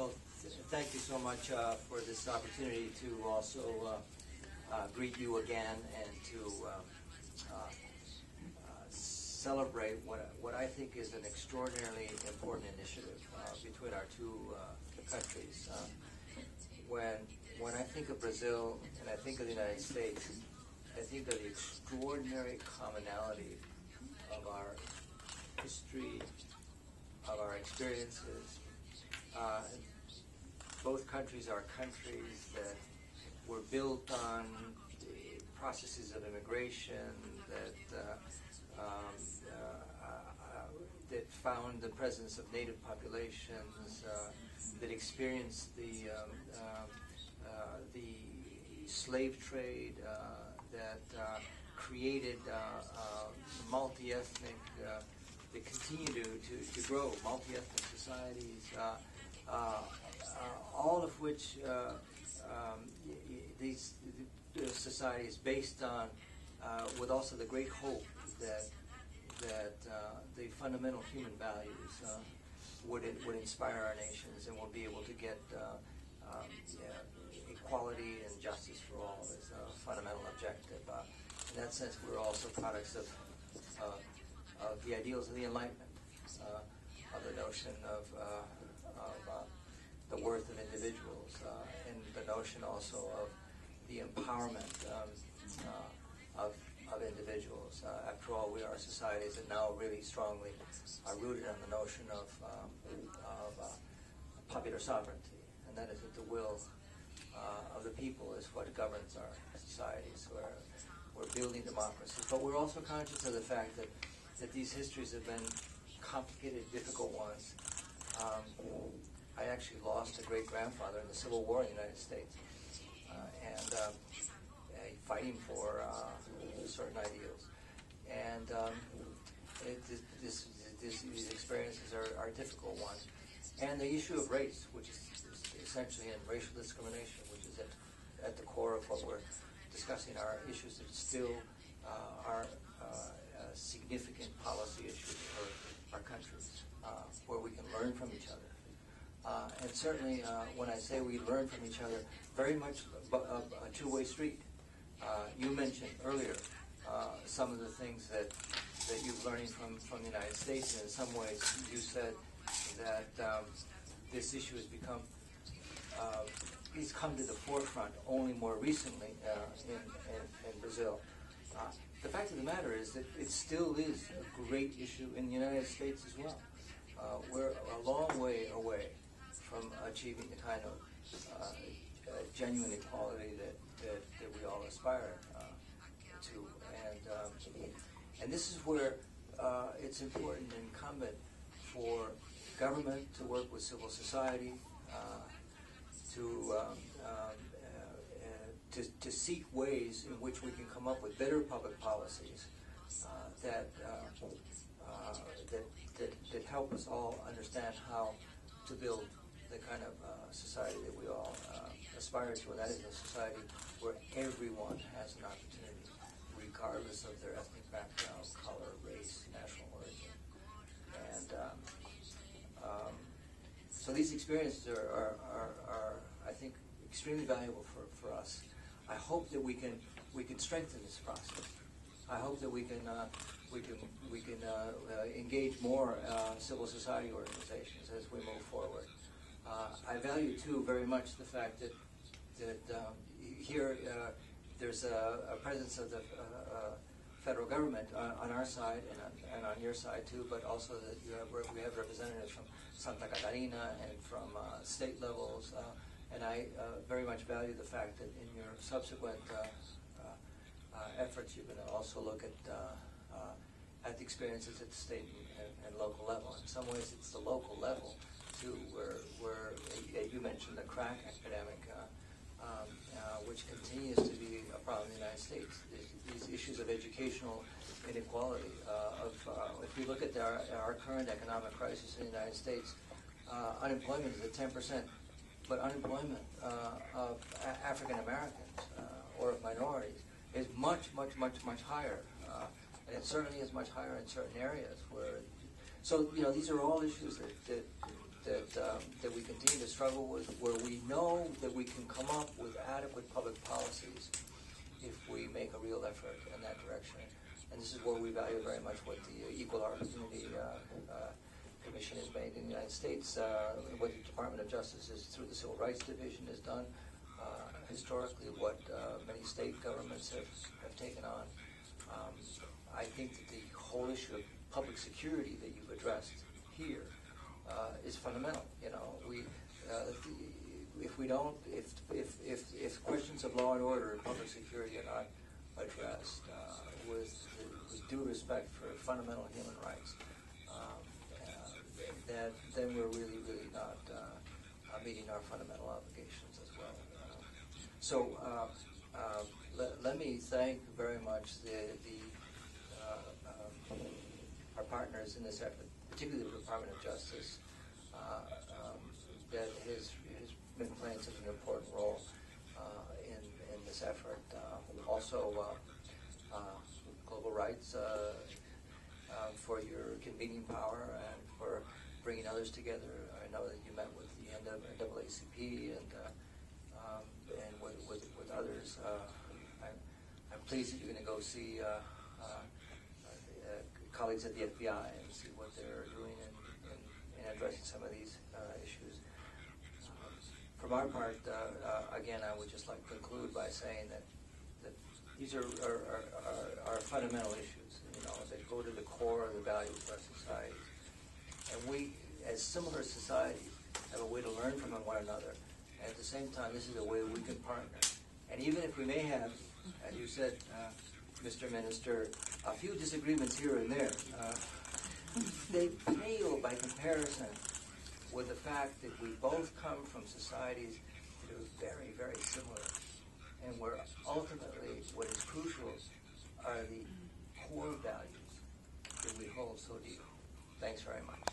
Well, thank you so much for this opportunity to also greet you again and to celebrate what I think is an extraordinarily important initiative between our two countries. When I think of Brazil and I think of the United States, I think of the extraordinary commonality of our history, of our experiences. Both countries are countries that were built on the processes of immigration that found the presence of native populations, that experienced the slave trade, that created multi-ethnic, that continue to grow, multi-ethnic societies, all of which these societies based on, with also the great hope that the fundamental human values would inspire our nations and will be able to get equality and justice for all as a fundamental objective. In that sense, we're also products of the ideals of the Enlightenment, of the notion of the worth of individuals, and the notion also of the empowerment of individuals. After all, we are societies that now really strongly are rooted on the notion of popular sovereignty, and that is that the will of the people is what governs our societies. We're building democracy, but we're also conscious of the fact that these histories have been complicated, difficult ones. I actually lost a great-grandfather in the Civil War in the United States, and fighting for certain ideals. And these experiences are difficult ones. And the issue of race, which is essentially in racial discrimination, which is at the core of what we're discussing, are issues that still are significant policy issues for our countries, where we can learn from each other. And certainly, when I say we learn from each other, very much a two-way street. You mentioned earlier some of the things that you're learning from the United States, and in some ways you said that this issue has it's come to the forefront only more recently in Brazil. The fact of the matter is that it still is a great issue in the United States as well. We're a long way away from achieving the kind of genuine equality that we all aspire to. And this is where it's important and incumbent for government to work with civil society, to seek ways in which we can come up with better public policies that help us all understand how to build the kind of society that we all aspire to, and that is a society where everyone has an opportunity, regardless of their ethnic background, color, race, national origin. And so these experiences are, I think, extremely valuable for us. I hope that we can strengthen this process. I hope that we can engage more civil society organizations as we move forward. I value too very much the fact that here there's a presence of the federal government on our side and on your side too, but also that we have representatives from Santa Catarina and from state levels. And I very much value the fact that in your subsequent efforts, you're going to also look at the experiences at the state and local level. In some ways, it's the local level too, where you mentioned the crack epidemic, which continues to be a problem in the United States. These issues of educational inequality. If we look at our current economic crisis in the United States, unemployment is at 10%. But unemployment of African Americans or of minorities is much higher, and it certainly is much higher in certain areas. So these are all issues that that we continue to struggle with, where we know that we can come up with adequate public policies if we make a real effort in that direction. And this is where we value very much what the Equal Opportunity Commission has made in the United States, what the Department of Justice is through the Civil Rights Division has done, historically what many state governments have taken on. I think that the whole issue of public security that you've addressed here is fundamental. You know, if questions of law and order and public security are not addressed with due respect for fundamental human rights, then we're really not meeting our fundamental obligations as well. Let me thank very much our partners in this effort, particularly the Department of Justice, that has been playing such an important role in this effort. Also, Global Rights for your convening power and for bringing others together. I know that you met with the NAACP and with others. I'm pleased that you're going to go see colleagues at the FBI and see what they're doing in addressing some of these issues. From our part, again, I would just like to conclude by saying that these are fundamental issues, you know, that go to the core of the values of our society. And we, as similar societies, have a way to learn from one another. And at the same time, this is a way we can partner. And even if we may have, as you said, Mr. Minister, a few disagreements here and there, they pale by comparison with the fact that we both come from societies that are very, very similar, and where ultimately what is crucial are the core values that we hold so dear. Thanks very much.